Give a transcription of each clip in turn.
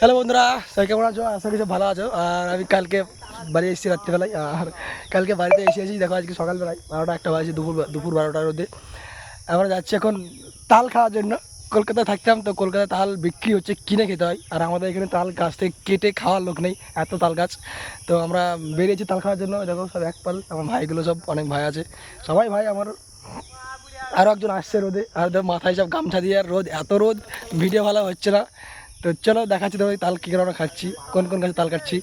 Hello বন্ধুরা, সবাই কেমন আছো? আশা কিছু ভালো আছো। আর আমি কালকে বাড়ি এসেছি রাত্রিবেলায়, আর কালকে বাড়িতে এসেছি। দেখো আজকে সকালবেলায় 12টা একটা বাজে, দুপুর 12টার মধ্যে আমরা যাচ্ছি এখন তাল খাওয়ার জন্য। কলকাতায় থাকতাম তো, কলকাতায় তাল বিক্রি হচ্ছে, কিনে খেতে হয়। আর আমাদের এখানে তাল গাছ থেকে কেটে খাওয়ার লোক নেই, এত তাল গাছ। তো আমরা বেরিয়েছি তাল খাওয়ার জন্য। দেখো সব এক পাল, আমার ভাইগুলো সব অনেক ভাই আছে, সবাই ভাই আমার। আরও একজন আসছে রোদে, আর মাথায় সব গামছা দিয়ে, আর রোদ, এত রোদ, ভিডিও ভালো হচ্ছে না। তো চলো দেখাচ্ছি তোমার তাল কী করে আমরা খাচ্ছি, কোন কোন গাছে তাল কাটছি।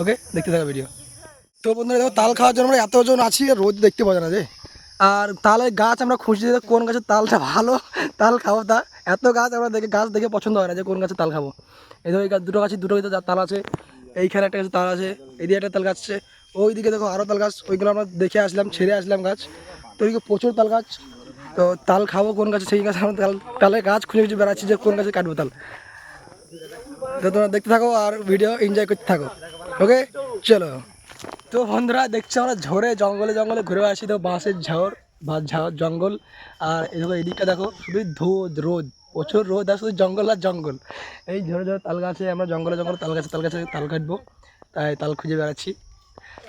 ওকে, দেখতে থাকো ভিডিও। তো বন্ধুরা দেখো, তাল খাওয়ার জন্য আমরা এতজন আছি, আর রোদ দেখতে পাওয়া যায় না যে। আর তালের গাছ আমরা খুঁজছি যে কোন গাছের তালটা ভালো তাল খাবো। তা এত গাছ আমরা গাছ দেখে পছন্দ হয় না যে কোন গাছে তাল খাবো। এই দেখো এই গাছ দুটো গাছে, দুটো গাছে তাল আছে। এইখানে একটা গাছে তাল আছে, এদিকে একটা তাল গাছ আছে, ওইদিকে দেখো আরও তাল গাছ। ওইগুলো আমরা দেখে আসলাম, ছেড়ে আসলাম গাছ। তো ওইদিকে প্রচুর তাল গাছ। তো তাল খাবো কোন গাছে, সেই গাছে আমরা তালের গাছ খুঁজে খুঁজে বেড়াচ্ছি যে কোন গাছে কাটবো তাল। তো তোমরা দেখতে থাকো আর ভিডিও এনজয় করতে থাকো। ওকে চলো। তো বন্ধুরা দেখছো আমরা ঝড়ে জঙ্গলে জঙ্গলে ঘুরে আসি। তো বাঁশের ঝড় বা ঝড় জঙ্গল। আর দেখো এদিকটা দেখো, শুধু রোদ, প্রচুর রোদ, আর শুধু জঙ্গল আর জঙ্গল। এই ঝড়ে ঝড়ে তাল গাছে আমরা জঙ্গলে জঙ্গলে তাল গাছে তাল কাটবো, তাই তাল খুঁজে বেড়াচ্ছি।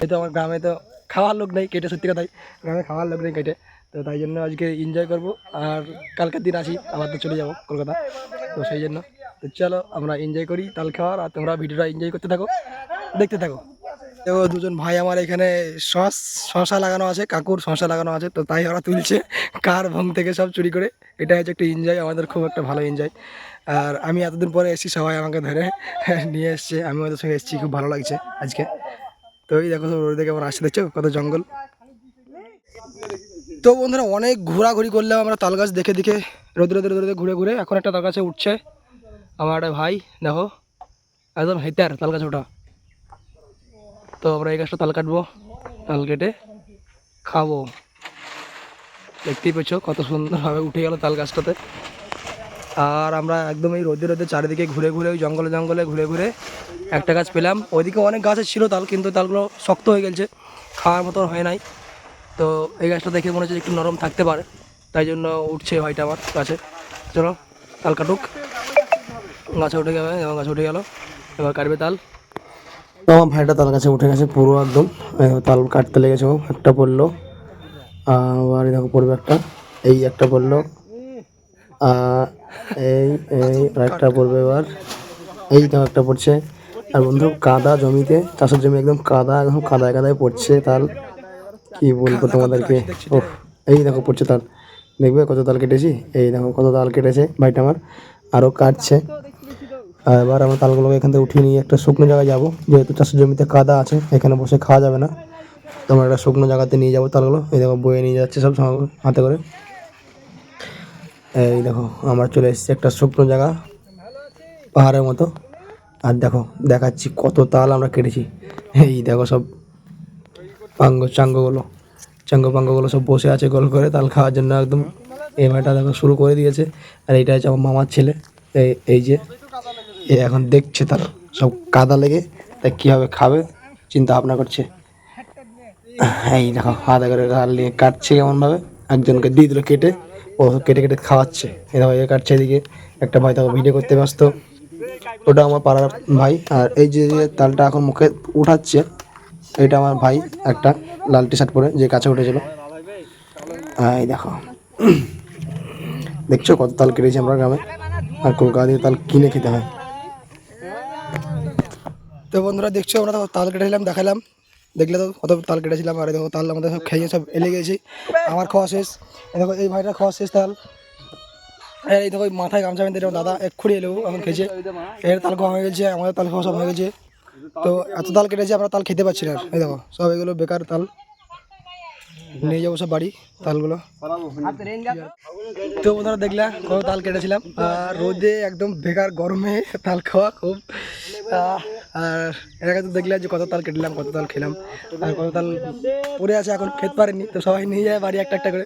এই তো আমার গ্রামে তো খাওয়ার লোক নেই কেটে, সত্যি কথাই গ্রামে খাওয়ার লোক নেই কেটে। তো তাই জন্য আজকে এনজয় করবো। আর কালকের দিন আসি, আবার তো চলে যাবো কলকাতা। তো সেই জন্য তো চলো আমরা এনজয় করি তাল খাওয়ার, আর তোমরা ভিডিওটা এনজয় করতে থাকো, দেখতে থাকো। তো দুজন ভাই আমার এখানে শশা লাগানো আছে, কাকুর শশা লাগানো আছে, তো তাই ওরা তুলছে কার ভং থেকে সব চুরি করে। এটা হচ্ছে একটা এনজয়, আমাদের খুব একটা ভালো এনজয়। আর আমি এতদিন পরে এসেছি, সবাই আমাকে ধরে নিয়ে এসছে, আমি ওদের সঙ্গে এসেছি, খুব ভালো লাগছে আজকে। তো এই দেখো ওর দিকে আমার আসছে, দেখছো কত জঙ্গল। তো বন্ধুরা অনেক ঘোরাঘুরি করলাম আমরা তাল গাছ দেখে দেখে, রোদে রোদে রোদে ঘুরে ঘুরে। এখন একটা তাল গাছে উঠছে আমার একটা ভাই, দেখো একদম হেতার তাল গাছ ওটা। তো আমরা এই গাছটা তাল কাটবো, তাল কেটে খাবো। দেখতেই পেছো কত সুন্দরভাবে উঠে গেল তাল গাছটাতে। আর আমরা একদম এই রোদে রোদে চারিদিকে ঘুরে ঘুরে, ওই জঙ্গলে জঙ্গলে ঘুরে ঘুরে একটা গাছ পেলাম। ওইদিকে অনেক গাছের ছিল তাল, কিন্তু তালগুলো শক্ত হয়ে গেছে, খাওয়ার মতন হয় নাই। তো এই গাছটা দেখে মনে হচ্ছে একটু নরম থাকতে পারে, তাই জন্য উঠছে ভাইটা আমার গাছে। চলো তাল কাটুক। গাছে উঠে যাবে, গাছে উঠে গেল, এবার কাটবে তাল। তো আমার ভাইটা তাল গাছে উঠে গেছে পুরো একদম, তাল কাটতে লেগেছে। ও একটা পড়লো, আবার দেখো পড়বে একটা, এই একটা পড়লো, এই এই একটা পড়বে এবার, এই দেখো একটা পড়ছে। আর বন্ধু কাদা জমিতে, চাষের জমি একদম কাদা, একদম কাদায় কাদায় পড়ছে তাল, কি বলবো তোমাদেরকে। ওহ, এই দেখো পড়ছে তাল, দেখবে কত তাল কেটেছি, এই দেখো কত তাল কেটেছে ভাইটা আমার, আরও কাটছে। এবার আমরা তালগুলোকে এখান থেকে উঠিয়ে নিয়ে একটা শুকনো জায়গায় যাবো, যেহেতু চাষের জমিতে কাদা আছে, এখানে বসে খাওয়া যাবে না। তো আমরা একটা শুকনো জায়গাতে নিয়ে যাবো তালগুলো। এই দেখো বয়ে নিয়ে যাচ্ছে সব হাতে করে। এই দেখো আমরা চলে এসেছি একটা শুকনো জায়গা, পাহাড়ের মতো। আর দেখো দেখাচ্ছি কত তাল আমরা কেটেছি। এই দেখো সব চাঙ্গগুলো সব বসে আছে গোল করে তাল খাওয়ার জন্য একদম। এই ভাইটা দেখো শুরু করে দিয়েছে। আর এইটা হচ্ছে আমার মামার ছেলে, এই যে এখন দেখছে তার সব কাদা লেগে, তাই কীভাবে খাবে চিন্তা ভাবনা করছে। এই দেখো হাতে করে তাল নিয়ে কাটছে কেমনভাবে, একজনকে দিয়ে দিল কেটে, ও কেটে কেটে খাওয়াচ্ছে। এই দেখো এ কাটছে, এদিকে একটা ভাই তাকে ভিডিও করতে ব্যস্ত, ওটা আমার পাড়ার ভাই। আর এই যে তালটা এখন মুখে উঠাচ্ছে, এটা আমার ভাই একটা লাল টি শার্ট পরে, যে কাছে উঠেছিল। এই দেখো দেখছো কত তাল কেটেছি আমরা গ্রামে, আর কলকাতা দিয়ে তাল কিনে খেতে হয়। তো বন্ধুরা দেখছো আমরা তো তাল কেটেছিলাম, দেখালাম, দেখলে তো কত তাল কেটেছিলাম। আর দেখো তাল আমাদের সব খেয়ে সব এলে গেছি, আমার খাওয়া শেষ। দেখো এই ভাইটার খাওয়া শেষ তাল। এই দেখো মাথায় গামছা বেঁধে দাদা এক্ষুনি এলো, এখন খেয়েছে। এর তাল খাওয়া হয়ে গেছে, আমাদের তাল খাওয়া সব হয়ে গেছে। তো এত তাল কেটেছে আমরা তাল খেতে পাচ্ছি না। এই দেখো সব এগুলো বেকার তাল, নিয়ে যাবো সব বাড়ি তালগুলো। তো বন্ধুরা দেখলাম কত তাল কেটেছিলাম, আর রোদে একদম বেকার গরমে তাল খাওয়া খুব। আর এর আগে তো দেখলাম যে কত তাল কেটলাম, কত তাল খেলাম, আর কত তাল পড়ে আছে এখন খেতে পারিনি। তো সবাই নিয়ে যায় বাড়ি একটা একটা করে।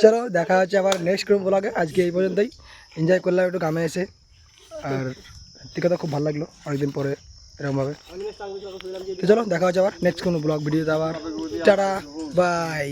চলো দেখা হচ্ছে আবার নেক্সট কোনো ব্লগে। আজকে এই পর্যন্তই, এনজয় করলাম একটু গ্রামে এসে। আর সত্যি কথা খুব ভালো লাগলো অনেকদিন পরে এরকমভাবে। তো চলো দেখা হচ্ছে আবার নেক্সট কোনো ব্লগ ভিডিওতে আবার। Tata bye.